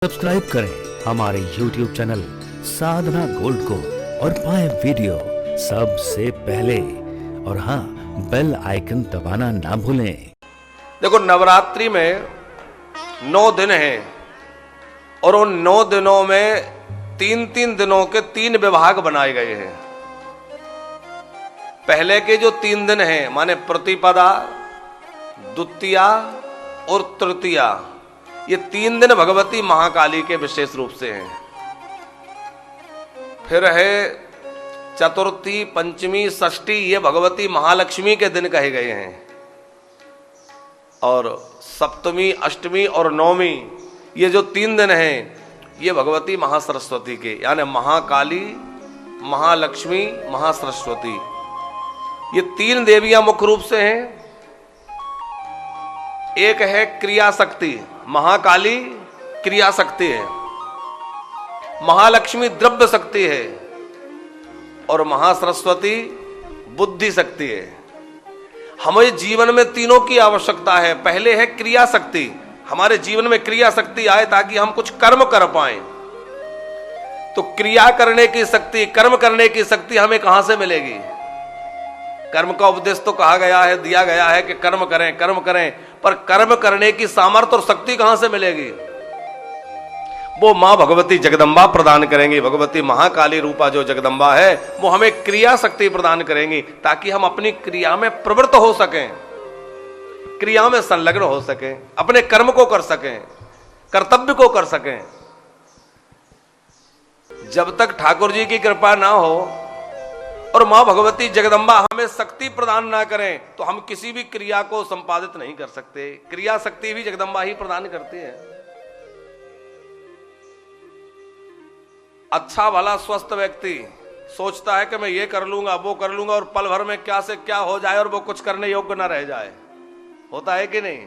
Subscribe करें हमारे YouTube channel साधना gold को और पाएं वीडियो सबसे पहले। और हाँ, बेल आइकन दबाना ना भूलें। देखो, नवरात्रि में 9 दिन हैं और उन 9 दिनों में 3-3 दिनों के 3 विभाग बनाए गए हैं। पहले के जो 3 दिन हैं माने प्रतिपदा, द्वितीया और तृतीया, ये 3 दिन भगवती महाकाली के विशेष रूप से हैं। फिर है चतुर्थी, पंचमी, षष्ठी, ये भगवती महालक्ष्मी के दिन कहे गए हैं। और सप्तमी, अष्टमी और नवमी, ये जो 3 दिन हैं ये भगवती महासरस्वती के, यानी महाकाली, महालक्ष्मी, महासरस्वती, ये 3 देवियां मुख्य रूप से हैं। एक है क्रिया शक्ति, महाकाली क्रिया शक्ति है, महालक्ष्मी द्रव्य शक्ति है और महासरस्वती बुद्धि शक्ति है। हमें जीवन में तीनों की आवश्यकता है। पहले है क्रिया शक्ति, हमारे जीवन में क्रिया शक्ति आए ताकि हम कुछ कर्म कर पाएं। तो क्रिया करने की शक्ति, कर्म करने की शक्ति हमें कहां से मिलेगी? कर्म का उपदेश तो कहा गया है, दिया गया है कि कर्म करें, कर्म करें, पर कर्म करने की सामर्थ्य और शक्ति कहां से मिलेगी? वो मां भगवती जगदम्बा प्रदान करेंगी। भगवती महाकाली रूपा जो जगदम्बा है वो हमें क्रिया शक्ति प्रदान करेंगी ताकि हम अपनी क्रिया में प्रवृत्त हो सकें, क्रिया में संलग्न हो सकें, अपने कर्म को कर सकें, कर्तव्य को कर सकें। जब तक ठाकुर जी की कृपा ना हो और मां भगवती जगदम्बा हमें शक्ति प्रदान ना करें तो हम किसी भी क्रिया को संपादित नहीं कर सकते। क्रिया शक्ति भी जगदम्बा ही प्रदान करती है। अच्छा भला स्वस्थ व्यक्ति सोचता है कि मैं ये कर लूंगा, वो कर लूंगा, और पल भर में क्या से क्या हो जाए और वो कुछ करने योग्य ना रह जाए। होता है कि नहीं?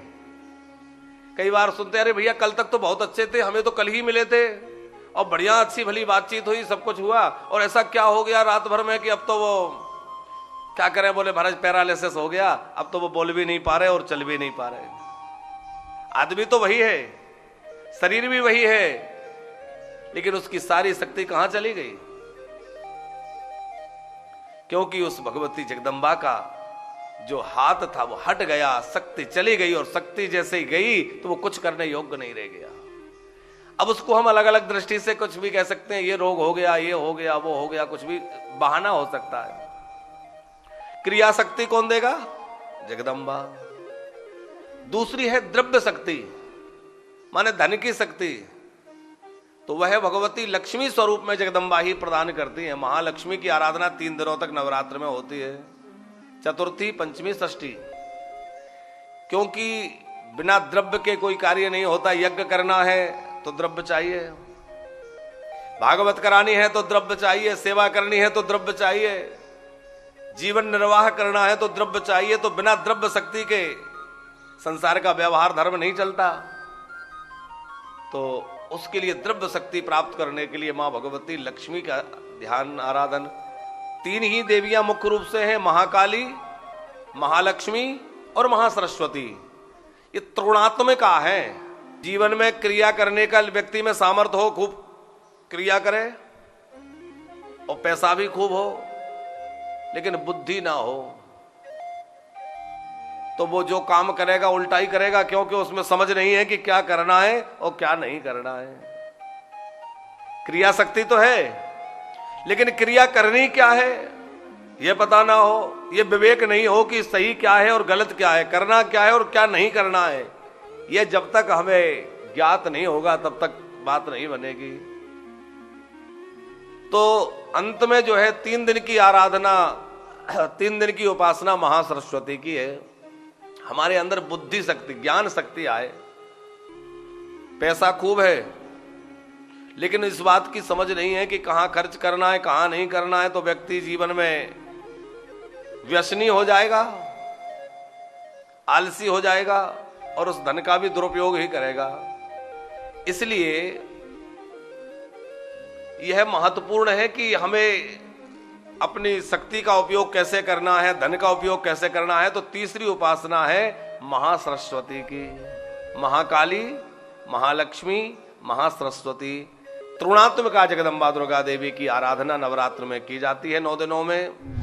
कई बार सुनते हैं, अरे भैया कल तक तो बहुत अच्छे थे, हमें तो कल ही मिले थे और बढ़िया अच्छी भली बातचीत हुई, सब कुछ हुआ, और ऐसा क्या हो गया रात भर में कि अब तो वो क्या करें, बोले महाराज पैरालिसिस हो गया, अब तो वो बोल भी नहीं पा रहे और चल भी नहीं पा रहे। आदमी तो वही है, शरीर भी वही है, लेकिन उसकी सारी शक्ति कहां चली गई? क्योंकि उस भगवती जगदम्बा का जो हाथ था वो हट गया, शक्ति चली गई, और शक्ति जैसे ही गई तो वो कुछ करने योग्य नहीं रह गया। अब उसको हम अलग अलग दृष्टि से कुछ भी कह सकते हैं, ये रोग हो गया, ये हो गया, वो हो गया, कुछ भी बहाना हो सकता है। क्रिया शक्ति कौन देगा? जगदम्बा। दूसरी है द्रव्य शक्ति, माने धन की शक्ति, तो वह भगवती लक्ष्मी स्वरूप में जगदम्बा ही प्रदान करती है। महालक्ष्मी की आराधना 3 दिनों तक नवरात्र में होती है, चतुर्थी, पंचमी, षष्ठी। क्योंकि बिना द्रव्य के कोई कार्य नहीं होता। यज्ञ करना है तो द्रव्य चाहिए, भागवत करानी है तो द्रव्य चाहिए, सेवा करनी है तो द्रव्य चाहिए, जीवन निर्वाह करना है तो द्रव्य चाहिए। तो बिना द्रव्य शक्ति के संसार का व्यवहार धर्म नहीं चलता। तो उसके लिए द्रव्य शक्ति प्राप्त करने के लिए मां भगवती लक्ष्मी का ध्यान, आराधन। 3 ही देवियां मुख्य रूप से हैं, महाकाली, महालक्ष्मी और महासरस्वती। ये त्रिगुणात्मिक है। जीवन में क्रिया करने का व्यक्ति में सामर्थ्य हो, खूब क्रिया करे और पैसा भी खूब हो, लेकिन बुद्धि ना हो तो वो जो काम करेगा उल्टा ही करेगा, क्योंकि उसमें समझ नहीं है कि क्या करना है और क्या नहीं करना है। क्रिया शक्ति तो है, लेकिन क्रिया करनी क्या है यह पता ना हो, यह विवेक नहीं हो कि सही क्या है और गलत क्या है, करना क्या है और क्या नहीं करना है। यह जब तक हमें ज्ञात नहीं होगा तब तक बात नहीं बनेगी। तो अंत में जो है 3 दिन की आराधना, 3 दिन की उपासना महासरस्वती की है। हमारे अंदर बुद्धि शक्ति, ज्ञान शक्ति आए। पैसा खूब है, लेकिन इस बात की समझ नहीं है कि कहां खर्च करना है, कहां नहीं करना है, तो व्यक्ति जीवन में व्यसनी हो जाएगा, आलसी हो जाएगा और उस धन का भी दुरुपयोग ही करेगा। इसलिए यह महत्वपूर्ण है कि हमें अपनी शक्ति का उपयोग कैसे करना है, धन का उपयोग कैसे करना है। तो तीसरी उपासना है महासरस्वती की, महाकाली, महालक्ष्मी, महासरस्वती त्रिगुणात्मिका जगदम्बा दुर्गा देवी की आराधना नवरात्र में की जाती है 9 दिनों में।